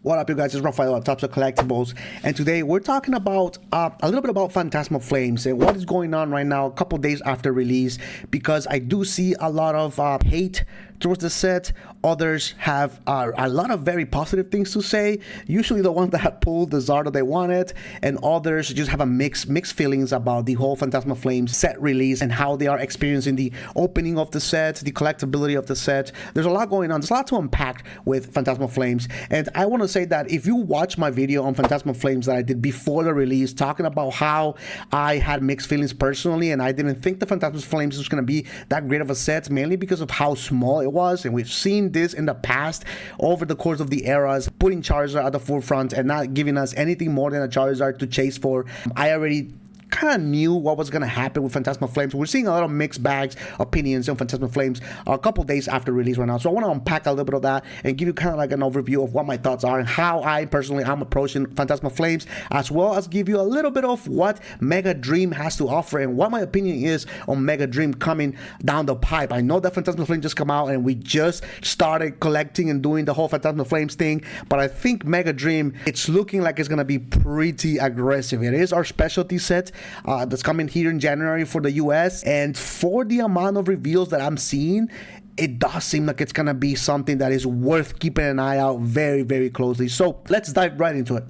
What up, you guys? It's Rafael at Tops of Collectibles, and today we're talking about a little bit about Phantasmal Flames and what is going on right now, a couple days after release, because I do see a lot of hate towards the set. Others have a lot of very positive things to say, usually the ones that have pulled the Zard that they wanted, and others just have a mixed feelings about the whole Phantasmal Flames set release and how they are experiencing the opening of the set, the collectability of the set. There's a lot going on. There's a lot to unpack with Phantasmal Flames, and I want to say that if you watch my video on Phantasmal Flames that I did before the release, talking about how I had mixed feelings personally, and I didn't think the Phantasmal Flames was going to be that great of a set, mainly because of how small it was, and we've seen this in the past over the course of the eras, putting Charizard at the forefront and not giving us anything more than a Charizard to chase for. I already kind of knew what was going to happen with Phantasmal Flames. We're seeing a lot of mixed bags opinions on Phantasmal Flames a couple days after release right now. So I want to unpack a little bit of that and give you kind of like an overview of what my thoughts are and how I personally am approaching Phantasmal Flames, as well as give you a little bit of what Mega Dream has to offer and what my opinion is on Mega Dream coming down the pipe. I know that Phantasmal Flames just come out and we just started collecting and doing the whole Phantasmal Flames thing, but I think Mega Dream, it's looking like it's going to be pretty aggressive. It is our specialty set that's coming here in January for the US, and for the amount of reveals that I'm seeing, it does seem like it's gonna be something that is worth keeping an eye out very closely. So let's dive right into it.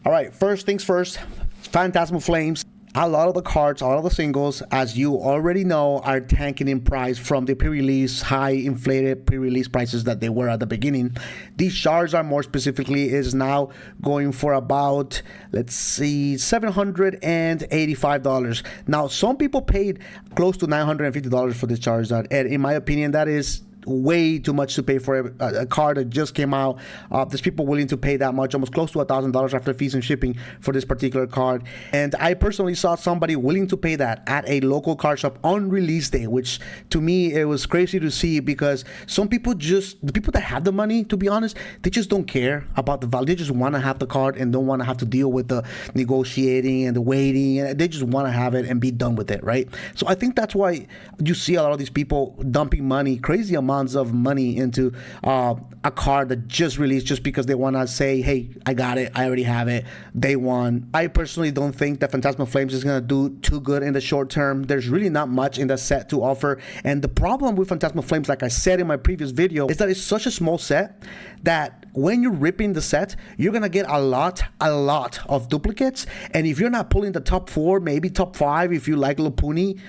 All right, first things first, Phantasmal Flames. A lot of the cards, a lot of the singles, as you already know, are tanking in price from the pre-release, high inflated pre-release prices that they were at the beginning. These Charizard, more specifically, is now going for about, let's see, $785. Now, some people paid close to $950 for this Charizard, and in my opinion, that is way too much to pay for a card that just came out. There's people willing to pay that much, almost close to $1,000 after fees and shipping for this particular card. And I personally saw somebody willing to pay that at a local card shop on release day, which to me, it was crazy to see, because some people the people that have the money, to be honest, they just don't care about the value. They just want to have the card and don't want to have to deal with the negotiating and the waiting. And they just want to have it and be done with it, right? So I think that's why you see a lot of these people dumping money, crazy amounts of money into a card that just released, just because they want to say, hey, I got it, I already have it, they won. I personally don't think that Phantasmal Flames is going to do too good in the short term. There's really not much in the set to offer, and the problem with Phantasmal Flames, like I said in my previous video, is that it's such a small set that when you're ripping the set, you're gonna get a lot of duplicates, and if you're not pulling the top 4, maybe top 5 if you like Lopunny,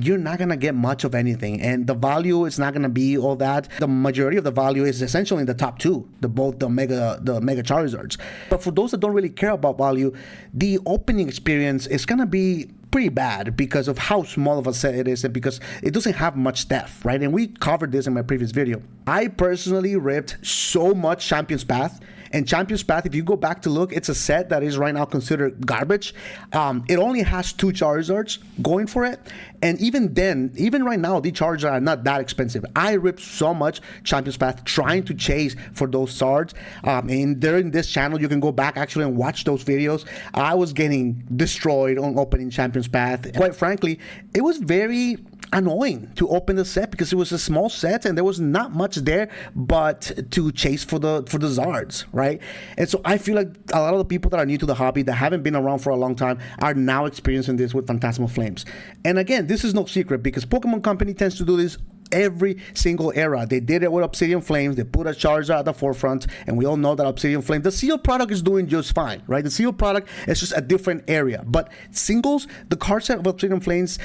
you're not gonna get much of anything, and the value is not gonna be all that. The majority of the value is essentially in the top 2, both the mega Charizards. But for those that don't really care about value, the opening experience is gonna be pretty bad because of how small of a set it is, and because it doesn't have much depth, right? And we covered this in my previous video. I personally ripped so much Champion's Path, and Champion's Path, if you go back to look, it's a set that is right now considered garbage. It only has 2 Charizards going for it, and even then, even right now, the Charizards are not that expensive. I ripped so much Champion's Path trying to chase for those Zards, and during this channel, you can go back actually and watch those videos. I was getting destroyed on opening Champion's Path. Quite frankly, it was very annoying to open the set because it was a small set and there was not much there but to chase for the Zards, right? And so I feel like a lot of the people that are new to the hobby, that haven't been around for a long time, are now experiencing this with Phantasmal Flames. And again, this is no secret because Pokemon Company tends to do this every single era. They did it with Obsidian Flames. They put a Charizard at the forefront, and we all know that Obsidian Flame, the sealed product, is doing just fine, right? The sealed product is just a different area, but singles, the card set of Obsidian Flames,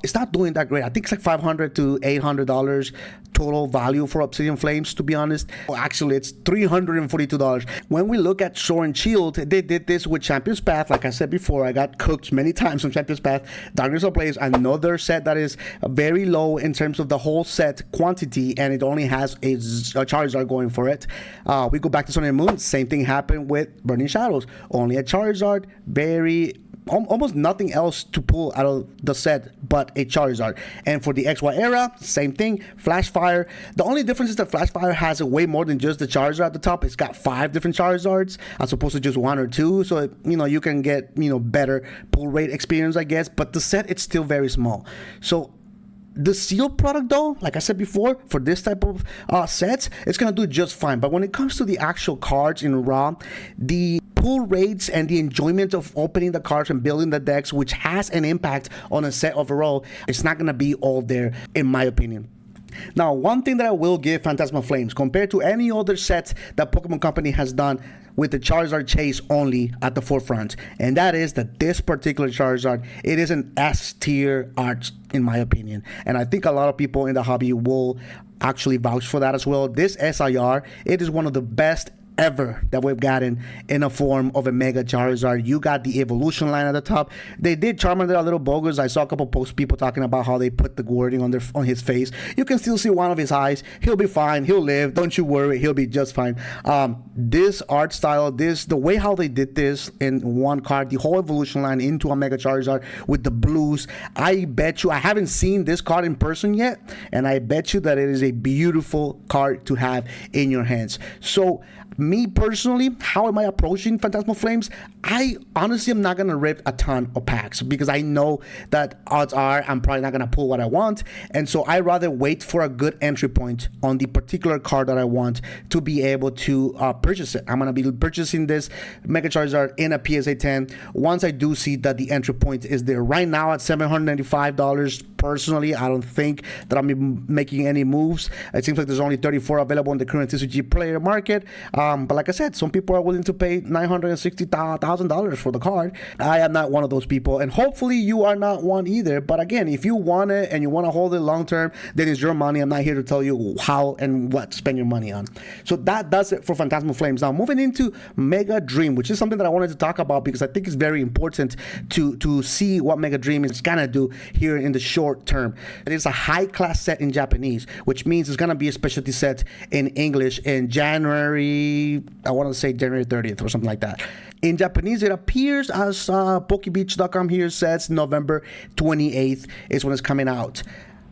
it's not doing that great. I think it's like $500 to $800 total value for Obsidian Flames, to be honest. Well, actually, it's $342. When we look at Sword and Shield, they did this with Champion's Path. Like I said before, I got cooked many times on Champion's Path. Darkness Ablaze, another set that is very low in terms of the whole set quantity, and it only has a Charizard going for it. We go back to Sun and Moon, same thing happened with Burning Shadows, only a Charizard, almost nothing else to pull out of the set but a Charizard. And for the XY era, same thing, Flashfire. The only difference is that Flashfire has way more than just the Charizard at the top. It's got 5 different Charizards as opposed to just 1 or 2, so you can get better pull rate experience, I guess, but the set, it's still very small. So The sealed product, though, like I said before, for this type of sets, it's gonna do just fine. But when it comes to the actual cards in raw, the pull rates and the enjoyment of opening the cards and building the decks, which has an impact on a set overall, it's not gonna be all there, in my opinion. Now, one thing that I will give Phantasmal Flames, compared to any other set that Pokemon Company has done with the Charizard chase only at the forefront, and that is that this particular Charizard, it is an S tier art, in my opinion. And I think a lot of people in the hobby will actually vouch for that as well. This SIR, it is one of the best ever that we've gotten in a form of a Mega Charizard. You got the evolution line at the top. They did Charmander a little bogus. I saw a couple posts, people talking about how they put the wording on his face. You can still see one of his eyes. He'll be fine. He'll live. Don't you worry. He'll be just fine. This art style, the way how they did this in one card, the whole evolution line into a Mega Charizard with the blues. I bet you, I haven't seen this card in person yet, and I bet you that it is a beautiful card to have in your hands. So me personally, how am I approaching Phantasmal Flames? I honestly am not going to rip a ton of packs because I know that odds are I'm probably not going to pull what I want. And so I rather wait for a good entry point on the particular card that I want to be able to purchase it. I'm going to be purchasing this Mega Charizard in a PSA 10 once I do see that the entry point is there. Right now at $795, personally, I don't think that I'm making any moves. It seems like there's only 34 available in the current TCG player market. But like I said, some people are willing to pay $960,000 for the card. I am not one of those people, and hopefully you are not one either. But again, if you want it and you want to hold it long term, then it's your money. I'm not here to tell you how and what to spend your money on. So that does it for Phantasmal Flames. Now moving into Mega Dream, which is something that I wanted to talk about because I think it's very important to see what Mega Dream is gonna do here in the short term. It is a high class set in Japanese, which means it's gonna be a specialty set in English in January, I want to say January 30th or something like that. In Japanese, it appears as Pokebeach.com here says November 28th is when it's coming out.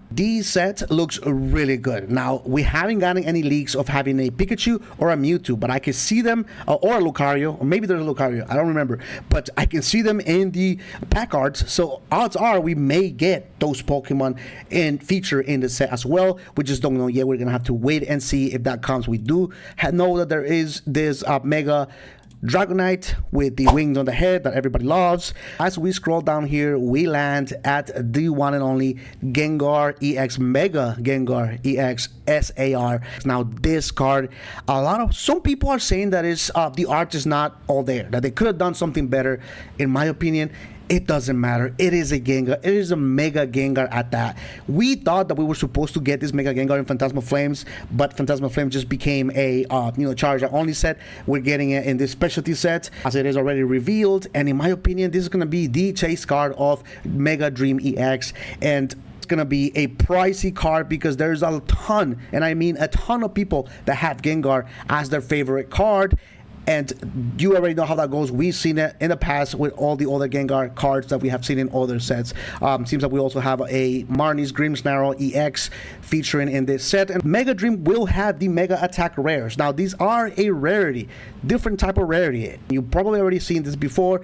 The set looks really good. Now, we haven't gotten any leaks of having a Pikachu or a Mewtwo, but I can see them, or a Lucario, or maybe there's a Lucario, I don't remember, but I can see them in the pack arts, so odds are we may get those Pokemon and feature in the set as well. We just don't know yet. We're going to have to wait and see if that comes. We do know that there is this Mega Dragonite with the wings on the head that everybody loves. As we scroll down here, we land at the one and only Gengar EX, Mega Gengar EX SAR. Now this card, some people are saying that the art is not all there, that they could have done something better. In my opinion, it doesn't matter. It is a Gengar. It is a Mega Gengar at that. We thought that we were supposed to get this Mega Gengar in Phantasmal Flames, but Phantasmal Flames just became a Charizard only set. We're getting it in this specialty set, as it is already revealed. And in my opinion, this is going to be the chase card of Mega Dream EX. And it's going to be a pricey card because there's a ton, and I mean a ton of people that have Gengar as their favorite card. And you already know how that goes. We've seen it in the past with all the other Gengar cards that we have seen in other sets. Seems like we also have a Marnie's Grimmsnarl EX featuring in this set. And Mega Dream will have the Mega Attack rares. Now, these are a rarity, different type of rarity. You've probably already seen this before.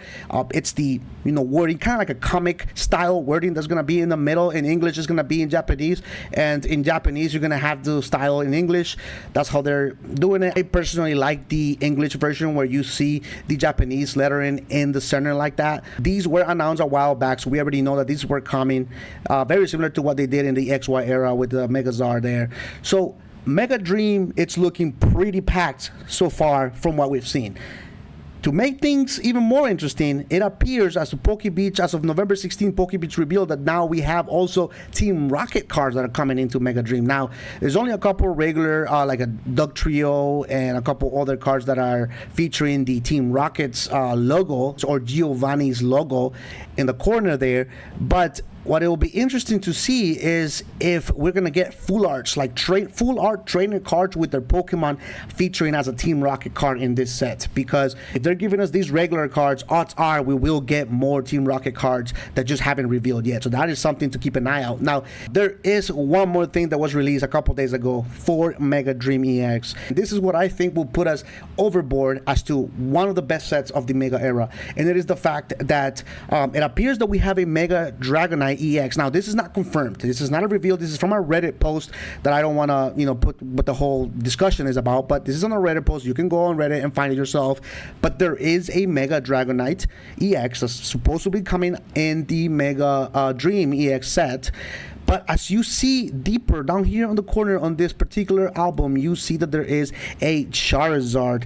It's the wording, kind of like a comic style wording that's going to be in the middle. In English, it's going to be in Japanese. And in Japanese, you're going to have the style in English. That's how they're doing it. I personally like the English version, where you see the Japanese lettering in the center like that. These were announced a while back, so we already know that these were coming. Very similar to what they did in the XY era with the Megazord there. So Mega Dream, it's looking pretty packed so far from what we've seen. To make things even more interesting, it appears as of November 16, Pokebeach revealed that now we have also Team Rocket cards that are coming into Mega Dream. Now, there's only a couple regular, like a Duck Trio and a couple other cards that are featuring the Team Rocket's logo, or Giovanni's logo in the corner there. But what it will be interesting to see is if we're going to get full arts, like full art trainer cards with their Pokemon featuring as a Team Rocket card in this set. Because if they're giving us these regular cards, odds are we will get more Team Rocket cards that just haven't revealed yet. So that is something to keep an eye out. Now, there is one more thing that was released a couple days ago for Mega Dream EX. This is what I think will put us overboard as to one of the best sets of the Mega era. And it is the fact that it appears that we have a Mega Dragonite Dragonite EX. Now, this is not confirmed. This is not a reveal. This is from a Reddit post that I don't want to, put what the whole discussion is about, but this is on a Reddit post. You can go on Reddit and find it yourself. But there is a Mega Dragonite EX that's supposed to be coming in the Mega Dream EX set. But as you see deeper down here on the corner on this particular album, you see that there is a Charizard,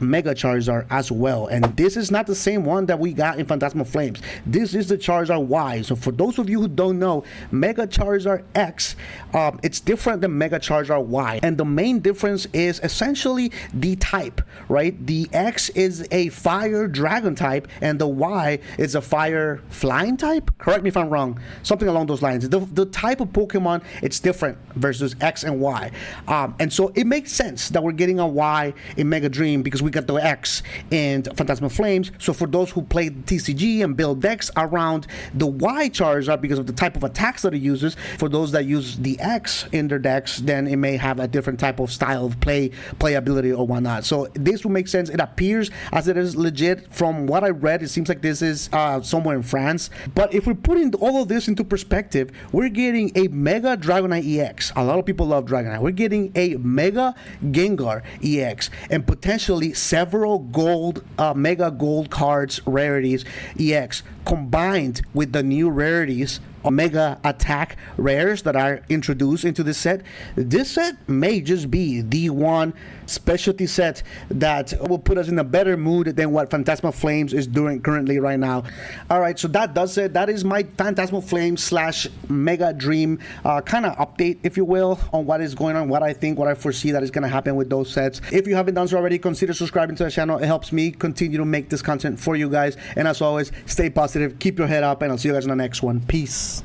Mega Charizard as well, and this is not the same one that we got in Phantasmal Flames. This is the Charizard Y. So for those of you who don't know, Mega Charizard X, it's different than Mega Charizard Y, and the main difference is essentially the type, right? The X is a fire dragon type, and the Y is a fire flying type. Correct me if I'm wrong, something along those lines. The type of Pokemon, it's different versus X and Y, and so it makes sense that we're getting a Y in Mega Dream because we got the X in Phantasmal Flames. So for those who play TCG and build decks around the Y Charizard because of the type of attacks that it uses, for those that use the X in their decks, then it may have a different type of style of playability or whatnot. So this will make sense. It appears as it is legit. From what I read, it seems like this is somewhere in France. But if we're putting all of this into perspective, we're getting a Mega Dragonite EX. A lot of people love Dragonite. We're getting a Mega Gengar EX and potentially several gold, Mega Gold cards, rarities EX, combined with the new rarities, Mega Attack rares that are introduced into this set. This set may just be the one specialty set that will put us in a better mood than what Phantasmal Flames is doing currently right now. All right, so that does it. That is my Phantasmal Flames / Mega Dream kind of update, if you will, on what is going on, what I think, what I foresee that is going to happen with those sets. If you haven't done so already, consider subscribing to the channel. It helps me continue to make this content for you guys. And as always, stay positive, keep your head up, and I'll see you guys in the next one. Peace.